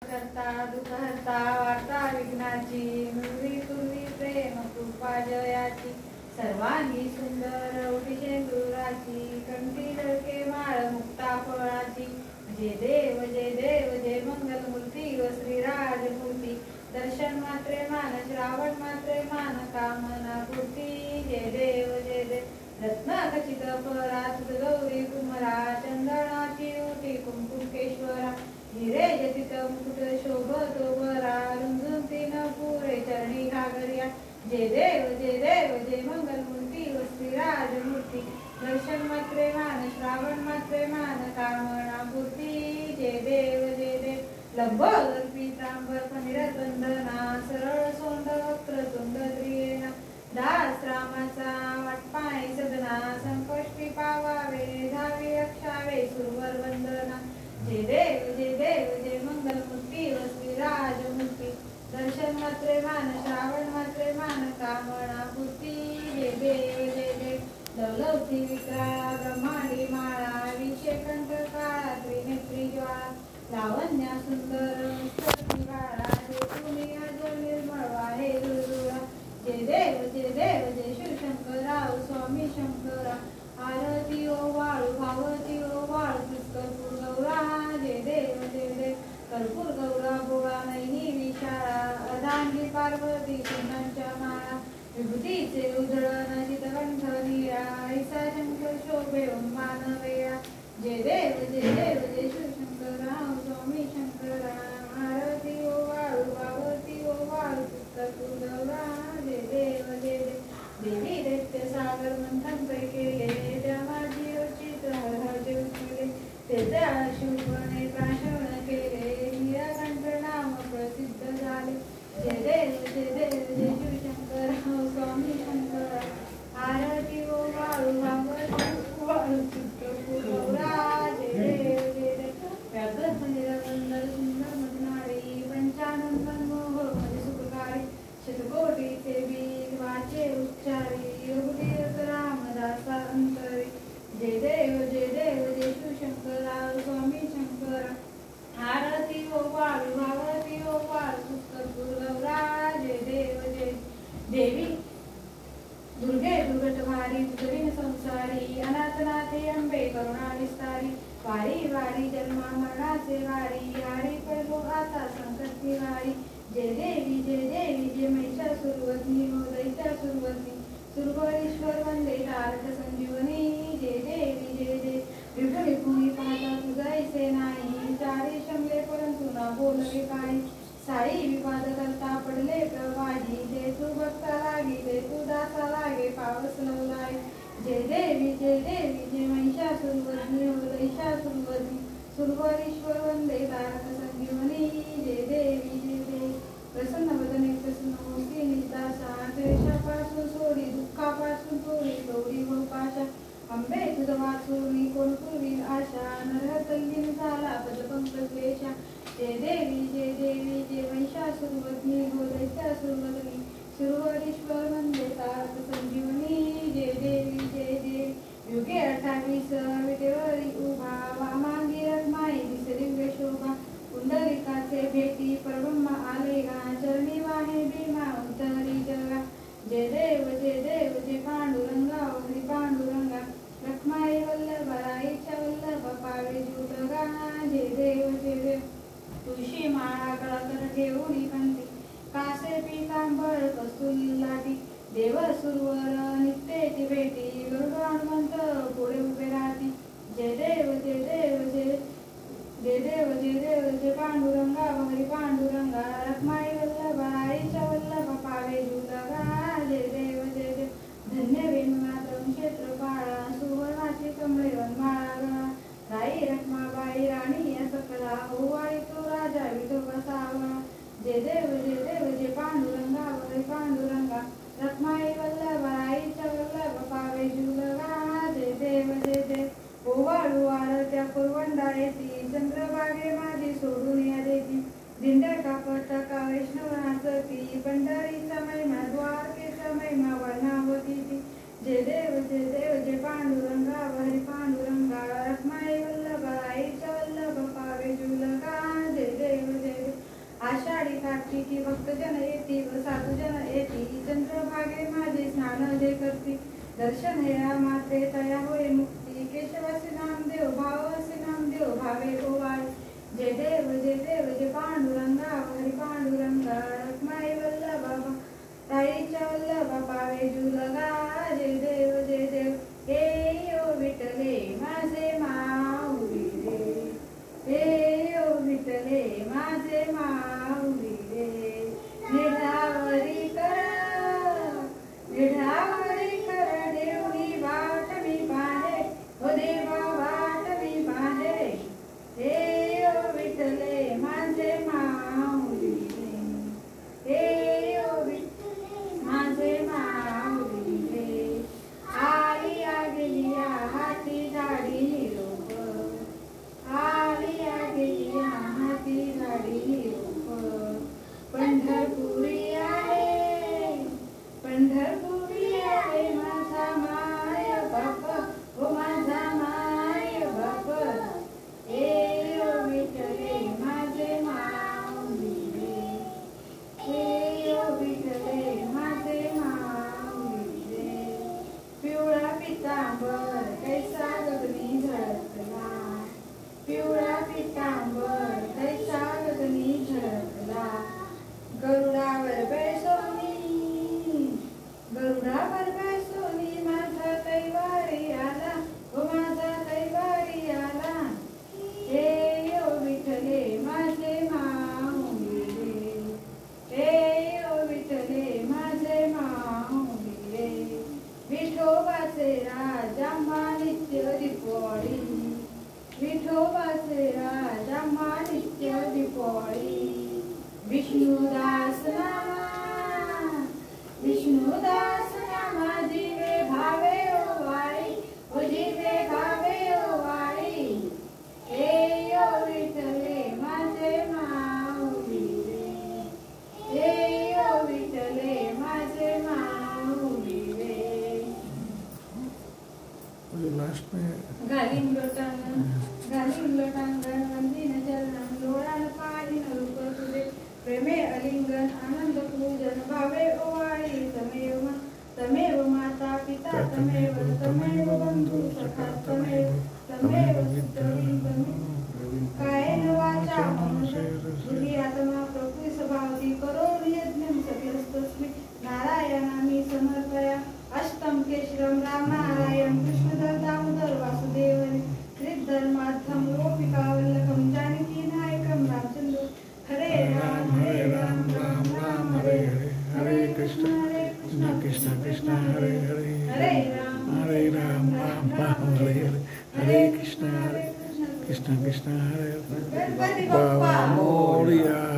करता दुःखहर्ता वार्ता विघ्नाची नुरी तुरी प्रेम कृपा जयाची सर्वांगी सुंदर उठी शेंदुराची कंठी धडके माळ मुक्ता फळाची जय देव जय मंगलमूर्ती व श्रीराजमूर्ती दर्शन मात्रे मान श्रावण मात्रे मान कामना पूर्ती जय देव रत्नाखचित परात गौरी कुमरा चंदनाची उटी कुंकुकेश्वरा हिरे जतित मुकुट शोभतो बरा रुंजुंती न पुरे चरणी घागर्या जय देव जय मंगलमूर्ती व श्रीराजमूर्ती दर्शन मात्रे मान श्रावण मात्रे मान कामना पूर्ती जय देव लंबोदर पीतांबर फणिरतंदना सरळ सोंड वक्र तुंड त्रियेना दास रामाचा वाटपाय सदना संकष्टी पावावे धावी रक्षावे सुरवर वंदना जय देव जय मंगलमूर्ती व श्रीराजमूर्ती दर्शन मात्रे मान श्रावण मात्रे मान कामना पूर्ती जय देव लवलवती विक्राळा ब्रह्मांडी माळा विषेकंठ काळा त्रिनेत्री ज्वाळा लावण्या सुंदर निवाळा तुम्ही अजर निर्मळ वाहे दुर्दुळा जय देव जय शिवशंकराव स्वामी शंकरा आरती ओ वाळू भावती ओ वाळू कर्पूर गौरा जय देव कर्पूर गौरा बोळा नैनी विशाळा अर्धांगी पार्वती सुनांच्या माळा विभूतीचे उधळण चितकंठ निळा ऐसा शंकर शोभे मानवेया जय देव जय शिवशंकराव स्वामी शंकरा आरती ओ वाळू भावती ओ वाळू कर्पूर गौरा जय देव देवी दैत्य सागर मंथन केले त्या माझी चित्र हरहर उचले त्याच्या शिवपणे प्राशन केले नीलकंठ नाम प्रसिद्ध झाले जय देव जय शिवशंकर स्वामी शंकर आरती ओ वाळू भागवती वाळू चित्रकूट गौरा जय देव व्याघ्र निरवंदर सुंदर मधनारी पंचानन मनमोह मध्ये सुखकारी शतकोटीचे बीज वाचे उच्चारी योगीरथ रामदासा अंतरी जय देव जय शिवशंकराव स्वामी शंकर आरती ओ वाळू भागवती ओ वाळू कर्पूर गौरा जय देव देवी दुर्गे दुर्गटवारी दुर्गीन संसारी अनाथनाथे अंबे करुणा विस्तारी वारी वारी जन्मा मरणाचे वारी हारी पडलो आता संकट निवारी जय देवी जय महिषासुरवदनी हो दैत्यासुरवदनी सुरवरीश्वर वंदे तारक संजीवनी जय देवी विठ्ठल भूमी पाहता तुझा ऐसे नाही चारी शंभे परंतु ना बोलवे काही साई विवाद करता पडले प्रवाही जय तू भक्ता लागी जय तू दासा लागे पावस लाय जय देवी जय महिषासुरवदनी हो दैत्यासुरवदनी सुरवरीश्वर वंदे तारक संजीवनी जय देवी प्रसन्न वदने प्रसन्न होती निदासा द्वेषापासून सोडी दुःखापासून थोडी गौरी व पाशा अंबे तुझ वाचून कोण पूर्वी आशा नरह तल्लीन झाला पदपंकज वेशा जय देवी जय महिषासुरवदनी हो दैत्यासुरवदनी सुरवरीश्वर वंदे तारक संजीवनी जय देवी युगे 28 विटेवरी उभा वामांगी रत्माई दिव्य शोभा पुंडलिकाचे भेटी परब्रह्म आले गा चरणी वाहे भीमा उतरी जगा जय देव जय पांडुरंगा हरी पांडुरंगा रखमाई वल्लभ राईच्या वल्लभ पावे जुटगा जय देव तुळशी माळा गळाकर ठेवली कंठी कासे पीतांबर कस्तुरी लाटी देव सुरवर नित्याची भेटी गरुड हनुमंत पुढे उभे राहती जय देव जय पांडुरंगा हरी पांडुरंगा रखमाई वल्लभ आईच्या वल्लभ पावे जुटगा जय देव धन्य वेणुनाथम क्षेत्रपाळा सुवर्णाची कमळे वनमाळा राई रखमाबाई राणी या सकला ओवाळी तो राजा विठोबा सावळा जय देव जय पांडुरंगा हरी पांडुरंगा रखमाई वल्लभ आईच्या वल्लभ पावे जुटगा जय देव ओवाळू आरत्या कुरवंडा येती चंद्रभागे माझी सोडून वाची की भक्तजन येती व साधुजन येती चंद्रभागे माझे स्नान जे करती दर्शन हे माते तया होय मुक्ती केशवासे नामदेव भावासे नामदेव भावे गोवाळ जय देव जय पांडुरंगा हरी पांडुरंगा रखमाई वल्लभा ताईच्या वल्लभा पावे जुलगा जय देव हे ओ विठले माझे माऊली रे हे ओ विठले माझे माऊली रे निढावरी कर देवनी वाट मी पाहे ओ देवा वाट मी पाहे हे ओ विठले माझे माऊली रे हे ओ विठले माझे माऊली रे आलिया गेलिया हाती झाडी निरोप आलिया गेलिया हाती झाडी निरोप पंढरपुरी आहे माझा माय बाप ओ माझा माय बाप ए ओ विठले माझे माऊली रे हे ओ विठले माझे माऊली रे पिवळा पितांबर कैसा गगनी झळकला पिवळा पितांबर कैसा गगनी झळकला गरुडावर बैसोनी माझा कैवारी आला ओ माझा कैवारी आला हे ओ विठले माझे माऊली रे हे ओ विठले माझे माऊली रे विठोबाचे राजांबा नित्य दीपवाळी विठोबाचे राजांबा नित्य दीपवाळी विष्णुदास नामा जीवे भावे ओ वाळी ओ जीवे भावे ओ वाळी हे ओ विठले माझे माऊली रे हे ओ विठले माझे माऊली रे लास्ट में घालीन लोटांगण वंदीन चरणं लोळान पाहिन रूप तुझे प्रेमे अलिंगन आनंद पूजन भावे ओवाळी तमेव माता पिता तमेव बंधू सखा तमेव कायेन वाचा बुद्धी आत्मा प्रकृती स्वभावती करोमि यज्ञं सकलस्तस्मै नारायणामि समर्पया अष्टम केशरम राम नारायण कृष्णधर दामोदर वासुदेव श्रीधर माधव गोपिका वल्लभम जानकी नायकम रामचंद्र हरे राम राम राम हरे हरे हरे कृष्ण कृष्ण कृष्ण हरे हरे हरे राम राम हरे हरे हरे कृष्ण कृष्ण कृष्ण हरे हरे बाबा मोरिया।